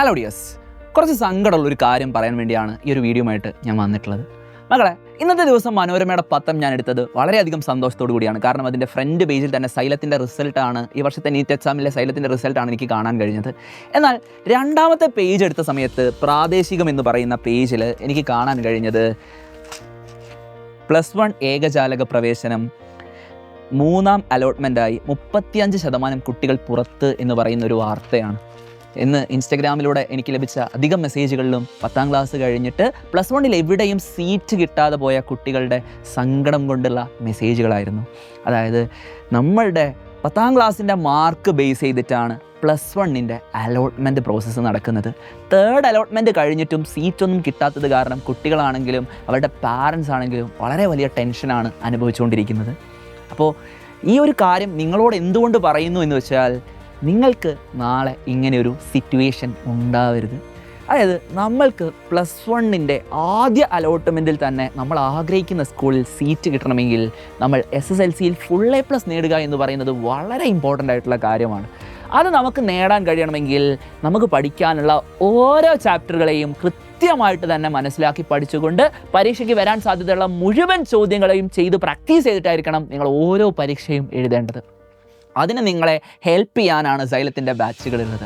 Hello dears, കുറച്ച് സങ്കടമുള്ളൊരു കാര്യം പറയാൻ വേണ്ടിയാണ് ഈ ഒരു വീഡിയോയുമായിട്ട് ഞാൻ വന്നിട്ടുള്ളത്. മകളെ, ഇന്നത്തെ ദിവസം മനോരമയുടെ പത്രം ഞാൻ എടുത്തത് വളരെയധികം സന്തോഷത്തോടു കൂടിയാണ്. കാരണം അതിൻ്റെ ഫ്രണ്ട് പേജിൽ തന്നെ സൈലത്തിൻ്റെ റിസൾട്ടാണ്, ഈ വർഷത്തെ നീറ്റ് എക്സാമിലെ സൈലത്തിൻ്റെ റിസൾട്ടാണ് എനിക്ക് കാണാൻ കഴിഞ്ഞത്. എന്നാൽ രണ്ടാമത്തെ പേജ് എടുത്ത സമയത്ത് പ്രാദേശികം എന്ന് പറയുന്ന പേജിൽ എനിക്ക് കാണാൻ കഴിഞ്ഞത് +1 ഏകജാലക പ്രവേശനം 3ാം അലോട്ട്മെൻറ്റായി 35% കുട്ടികൾ പുറത്ത് എന്ന് പറയുന്ന ഒരു വാർത്തയാണ്. ഇന്ന് ഇൻസ്റ്റഗ്രാമിലൂടെ എനിക്ക് ലഭിച്ച അധികം മെസ്സേജുകളിലും 10ാം ക്ലാസ് കഴിഞ്ഞിട്ട് +1 എവിടെയും സീറ്റ് കിട്ടാതെ പോയ കുട്ടികളുടെ സങ്കടം കൊണ്ടുള്ള മെസ്സേജുകളായിരുന്നു. അതായത് നമ്മളുടെ 10ാം ക്ലാസ്സിൻ്റെ മാർക്ക് ബേസ് ചെയ്തിട്ടാണ് +1 അലോട്ട്മെൻറ്റ് പ്രോസസ്സ് നടക്കുന്നത്. 3rd അലോട്ട്മെൻറ്റ് കഴിഞ്ഞിട്ടും സീറ്റൊന്നും കിട്ടാത്തത് കാരണം കുട്ടികളാണെങ്കിലും അവരുടെ പാരൻസ് ആണെങ്കിലും വളരെ വലിയ ടെൻഷനാണ് അനുഭവിച്ചുകൊണ്ടിരിക്കുന്നത്. അപ്പോൾ ഈ ഒരു കാര്യം നിങ്ങളോട് എന്തുകൊണ്ട് പറയുന്നു എന്ന് വെച്ചാൽ, നിങ്ങൾക്ക് നാളെ ഇങ്ങനെയൊരു സിറ്റുവേഷൻ ഉണ്ടാവരുത്. അതായത് നമ്മൾക്ക് +1 ആദ്യ അലോട്ട്മെൻറ്റിൽ തന്നെ നമ്മൾ ആഗ്രഹിക്കുന്ന സ്കൂളിൽ സീറ്റ് കിട്ടണമെങ്കിൽ നമ്മൾ SSLCയിൽ ഫുൾ A+ നേടുക എന്ന് പറയുന്നത് വളരെ ഇമ്പോർട്ടൻ്റ് ആയിട്ടുള്ള കാര്യമാണ്. അത് നമുക്ക് നേടാൻ കഴിയണമെങ്കിൽ നമുക്ക് പഠിക്കാനുള്ള ഓരോ ചാപ്റ്ററുകളെയും കൃത്യമായിട്ട് തന്നെ മനസ്സിലാക്കി പഠിച്ചുകൊണ്ട് പരീക്ഷയ്ക്ക് വരാൻ സാധ്യതയുള്ള മുഴുവൻ ചോദ്യങ്ങളെയും ചെയ്ത് പ്രാക്ടീസ് ചെയ്തിട്ടായിരിക്കണം നിങ്ങൾ ഓരോ പരീക്ഷയും എഴുതേണ്ടത്. അതിന് നിങ്ങളെ ഹെൽപ്പ് ചെയ്യാനാണ് സൈലത്തിൻ്റെ ബാച്ചുകളുള്ളത്.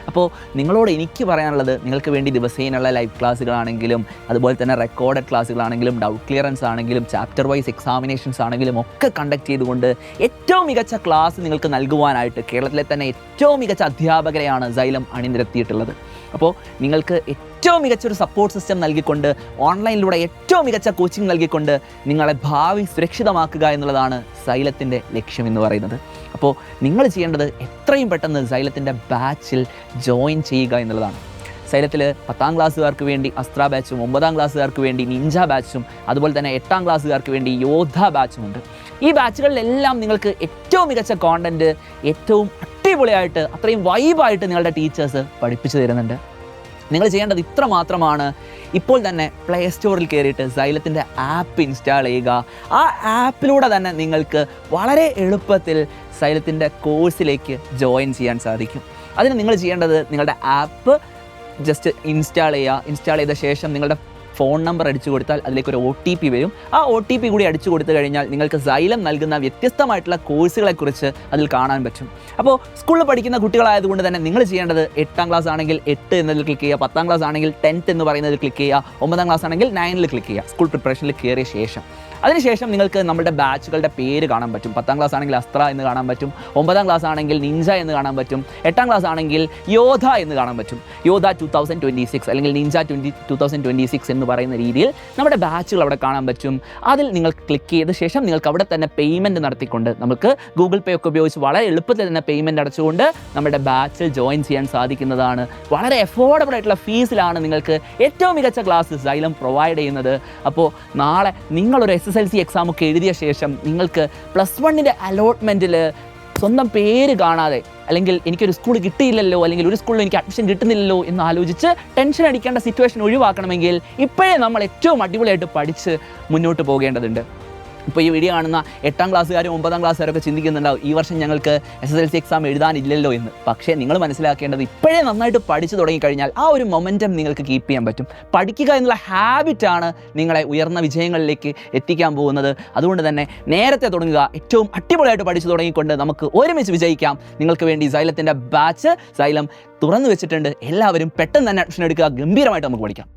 അപ്പോൾ നിങ്ങളോട് എനിക്ക് പറയാനുള്ളത്, നിങ്ങൾക്ക് വേണ്ടി ദിവസേനയുള്ള ലൈവ് ക്ലാസ്സുകളാണെങ്കിലും അതുപോലെ തന്നെ റെക്കോർഡഡ് ക്ലാസ്സുകളാണെങ്കിലും ഡൗട്ട് ക്ലിയറൻസ് ആണെങ്കിലും ചാപ്റ്റർ വൈസ് എക്സാമിനേഷൻസ് ആണെങ്കിലും ഒക്കെ കണ്ടക്ട് ചെയ്തുകൊണ്ട് ഏറ്റവും മികച്ച ക്ലാസ് നിങ്ങൾക്ക് നൽകുവാനായിട്ട് കേരളത്തിലെ തന്നെ ഏറ്റവും മികച്ച അധ്യാപകരെയാണ് സൈലം അണിനിരത്തിയിട്ടുള്ളത്. അപ്പോൾ നിങ്ങൾക്ക് ഏറ്റവും മികച്ചൊരു സപ്പോർട്ട് സിസ്റ്റം നൽകിക്കൊണ്ട് ഓൺലൈനിലൂടെ ഏറ്റവും മികച്ച കോച്ചിങ് നൽകിക്കൊണ്ട് നിങ്ങളെ ഭാവി സുരക്ഷിതമാക്കുക എന്നുള്ളതാണ് സൈലത്തിൻ്റെ ലക്ഷ്യം എന്ന് പറയുന്നത്. അപ്പോൾ നിങ്ങൾ ചെയ്യേണ്ടത് എത്രയും പെട്ടെന്ന് സൈലത്തിൻ്റെ ബാച്ചിൽ ജോയിൻ ചെയ്യുക എന്നുള്ളതാണ്. സൈലത്തിൽ 10ാം ക്ലാസ്സുകാർക്ക് വേണ്ടി അസ്ത്ര ബാച്ചും 9ാം ക്ലാസ്സുകാർക്ക് വേണ്ടി നിഞ്ച ബാച്ചും അതുപോലെ തന്നെ 8ാം ക്ലാസ്സുകാർക്ക് വേണ്ടി യോദ്ധ ബാച്ചുമുണ്ട്. ഈ ബാച്ചുകളിലെല്ലാം നിങ്ങൾക്ക് ഏറ്റവും മികച്ച കോണ്ടൻറ്റ് ഏറ്റവും അടിപൊളിയായിട്ട് അത്രയും വൈബായിട്ട് നിങ്ങളുടെ ടീച്ചേഴ്സ് പഠിപ്പിച്ചു തരുന്നുണ്ട്. നിങ്ങൾ ചെയ്യേണ്ടത് ഇത്ര മാത്രമാണ്. ഇപ്പോൾ തന്നെ പ്ലേ സ്റ്റോറിൽ കയറിയിട്ട് സൈലത്തിൻ്റെ ആപ്പ് ഇൻസ്റ്റാൾ ചെയ്യുക. ആ ആപ്പിലൂടെ തന്നെ നിങ്ങൾക്ക് വളരെ എളുപ്പത്തിൽ സൈലത്തിൻ്റെ കോഴ്സിലേക്ക് ജോയിൻ ചെയ്യാൻ സാധിക്കും. അതിന് നിങ്ങൾ ചെയ്യേണ്ടത്, നിങ്ങളുടെ ആപ്പ് ജസ്റ്റ് ഇൻസ്റ്റാൾ ചെയ്യുക. ഇൻസ്റ്റാൾ ചെയ്ത ശേഷം നിങ്ങളുടെ ഫോൺ നമ്പർ അടിച്ചു കൊടുത്താൽ അതിലേക്കൊരു OTP വരും. ആ OTP കൂടി അടിച്ചു കൊടുത്തു കഴിഞ്ഞാൽ നിങ്ങൾക്ക് സൈലം നൽകുന്ന വ്യത്യസ്തമായിട്ടുള്ള കോഴ്സുകളെക്കുറിച്ച് അതിൽ കാണാൻ പറ്റും. അപ്പോൾ സ്കൂളിൽ പഠിക്കുന്ന കുട്ടികളായതുകൊണ്ട് തന്നെ നിങ്ങൾ ചെയ്യേണ്ടത് 8ാം ക്ലാസ് ആണെങ്കിൽ 8 എന്നതിൽ ക്ലിക്ക് ചെയ്യുക, 10ാം ക്ലാസ് ആണെങ്കിൽ 10th എന്ന് പറയുന്നതിൽ ക്ലിക്ക് ചെയ്യുക, 9ാം ക്ലാസ് ആണെങ്കിൽ 9ൽ ക്ലിക്ക് ചെയ്യുക. സ്കൂൾ പ്രിപ്പറേഷനിൽ കയറിയ ശേഷം അതിനുശേഷം നിങ്ങൾക്ക് നമ്മുടെ ബാച്ചുകളുടെ പേര് കാണാൻ പറ്റും. 10ാം ക്ലാസ് ആണെങ്കിൽ അസ്ത്ര എന്ന് കാണാൻ പറ്റും, 9ാം ക്ലാസ് ആണെങ്കിൽ നിഞ്ച എന്ന് കാണാൻ പറ്റും, 8ാം ക്ലാസ് ആണെങ്കിൽ യോദ്ധ എന്ന് കാണാൻ പറ്റും. യോദ്ധ 2026 അല്ലെങ്കിൽ നിഞ്ച 2026 എന്ന് പറയുന്ന രീതിയിൽ നമ്മുടെ ബാച്ചുകൾ അവിടെ കാണാൻ പറ്റും. അതിൽ നിങ്ങൾ ക്ലിക്ക് ചെയ്ത ശേഷം നിങ്ങൾക്ക് അവിടെ തന്നെ പേയ്മെൻറ്റ് നടത്തിക്കൊണ്ട് നമുക്ക് ഗൂഗിൾ പേ ഒക്കെ ഉപയോഗിച്ച് വളരെ എളുപ്പത്തിൽ തന്നെ പേയ്മെൻറ്റ് അടച്ചുകൊണ്ട് നമ്മുടെ ബാച്ചിൽ ജോയിൻ ചെയ്യാൻ സാധിക്കുന്നതാണ്. വളരെ അഫോർഡബിൾ ആയിട്ടുള്ള ഫീസിലാണ് നിങ്ങൾക്ക് ഏറ്റവും മികച്ച ക്ലാസ് സൈലം പ്രൊവൈഡ് ചെയ്യുന്നത്. അപ്പോൾ നാളെ നിങ്ങളൊരു SSLC എക്സാം ഒക്കെ എഴുതിയ ശേഷം നിങ്ങൾക്ക് +1 അലോട്ട്മെൻറ്റിൽ സ്വന്തം പേര് കാണാതെ, അല്ലെങ്കിൽ എനിക്കൊരു സ്കൂൾ കിട്ടിയില്ലല്ലോ, അല്ലെങ്കിൽ ഒരു സ്കൂളിൽ എനിക്ക് അഡ്മിഷൻ കിട്ടുന്നില്ലല്ലോ എന്ന് ആലോചിച്ച് ടെൻഷൻ അടിക്കേണ്ട സിറ്റുവേഷൻ ഒഴിവാക്കണമെങ്കിൽ ഇപ്പോഴേ നമ്മൾ ഏറ്റവും അടിപൊളിയായിട്ട് പഠിച്ച് മുന്നോട്ട് പോകേണ്ടതുണ്ട്. ഇപ്പോൾ ഈ വീഡിയോ കാണുന്ന 8ാം ക്ലാസ്സുകാരും 9ാം ക്ലാസ്സുകാരൊക്കെ ചിന്തിക്കുന്നുണ്ടാവും, ഈ വർഷം ഞങ്ങൾക്ക് SSLC എക്സാം എഴുതാനില്ലല്ലോ എന്ന്. പക്ഷേ നിങ്ങൾ മനസ്സിലാക്കേണ്ടത്, ഇപ്പോഴേ നന്നായിട്ട് പഠിച്ചു തുടങ്ങിക്കഴിഞ്ഞാൽ ആ ഒരു മൊമെൻറ്റം നിങ്ങൾക്ക് കീപ്പ് ചെയ്യാൻ പറ്റും. പഠിക്കുക എന്നുള്ള ഹാബിറ്റാണ് നിങ്ങളെ ഉയർന്ന വിജയങ്ങളിലേക്ക് എത്തിക്കാൻ പോകുന്നത്. അതുകൊണ്ട് തന്നെ നേരത്തെ തുടങ്ങുക, ഏറ്റവും അടിപൊളിയായിട്ട് പഠിച്ചു തുടങ്ങിക്കൊണ്ട് നമുക്ക് ഒരുമിച്ച് വിജയിക്കാം. നിങ്ങൾക്ക് വേണ്ടി സൈലത്തിൻ്റെ ബാച്ച് സൈലം തുറന്നു വെച്ചിട്ടുണ്ട്. എല്ലാവരും പെട്ടെന്ന് തന്നെ അഡ്മിഷൻ എടുക്കുക. ഗംഭീരമായിട്ട് നമുക്ക് പഠിക്കാം.